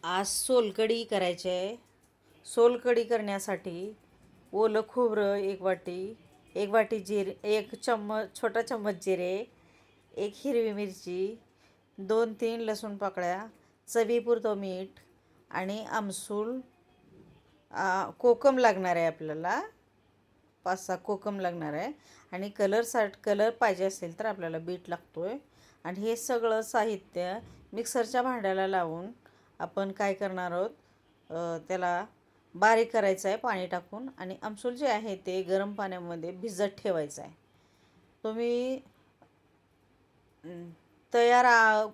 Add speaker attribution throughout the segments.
Speaker 1: आज सोलकढी करायची आहे. सोलकढी करण्यासाठी ओलं खोबरं एक वाटी जिरे, एक चम्मच छोटा चम्मच जिरे, एक हिरवी मिरची, 2-3 लसूण पाकळ्या, चवीपुरतं मीठ आणि आमसूल कोकम लागणार आहे आपल्याला. 5-6 कोकम लागणार आहे. आणि कलर पाहिजे असेल तर आपल्याला बीट लागतो आहे. आणि हे सगळं साहित्य मिक्सरच्या भांड्याला लावून आपण काय करणार आहोत, त्याला बारीक करायचं आहे पाणी टाकून. आणि आमसूल जे आहे ते गरम पाण्यामध्ये भिजत ठेवायचं आहे. तुम्ही तयार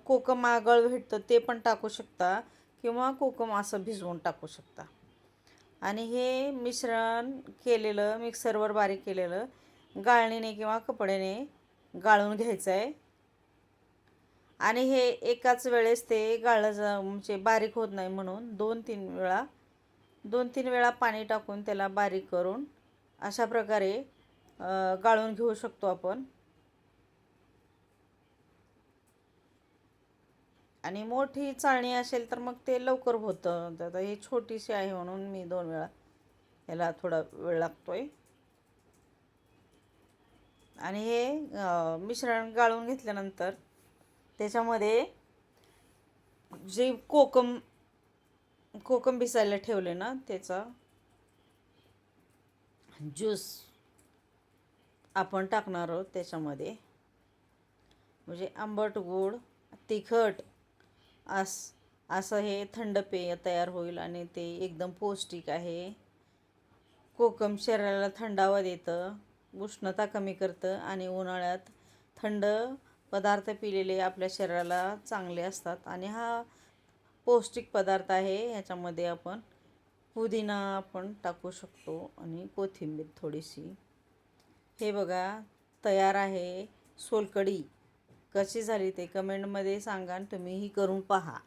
Speaker 1: कोकम आगळ भेटतं ते पण टाकू शकता किंवा कोकम असं भिजवून टाकू शकता. आणि हे मिश्रण केलेलं मिक्सरवर बारीक केलेलं गाळणीने किंवा कपड्याने गाळून घ्यायचं आहे. आणि हे एकाच वेळेस ते गाळलं म्हणजे बारीक होत नाही म्हणून 2-3 वेळा पाणी टाकून त्याला बारीक करून अशा प्रकारे गाळून घेऊ शकतो आपण. आणि मोठी चाळणी असेल तर मग ते लवकर होतं. आता ही छोटीशी आहे म्हणून मी 2 वेळा, याला थोडा वेळ लागतोय. आणि हे मिश्रण गाळून घेतल्यानंतर त्याच्यामध्ये जे कोकम भिजायला ठेवले ना त्याचा ज्यूस आपण टाकणार आहोत त्याच्यामध्ये. म्हणजे आंबट गोड तिखट असं हे थंड पेय तयार होईल. आणि ते एकदम पौष्टिक आहे. कोकम शरीराला थंडावा देतं, उष्णता कमी करतं. आणि उन्हाळ्यात थंड पदार्थ पिलेले आपल्या शरीराला चांगले असतात. आणि हा पौष्टिक पदार्थ आहे. ह्याच्यामध्ये आपण पुदिना आपण टाकू शकतो आणि कोथिंबीर थोडीशी. हे बघा तयार आहे सोलकढी. कशी झाली ते कमेंटमध्ये सांगा आणि तुम्हीही करून पहा.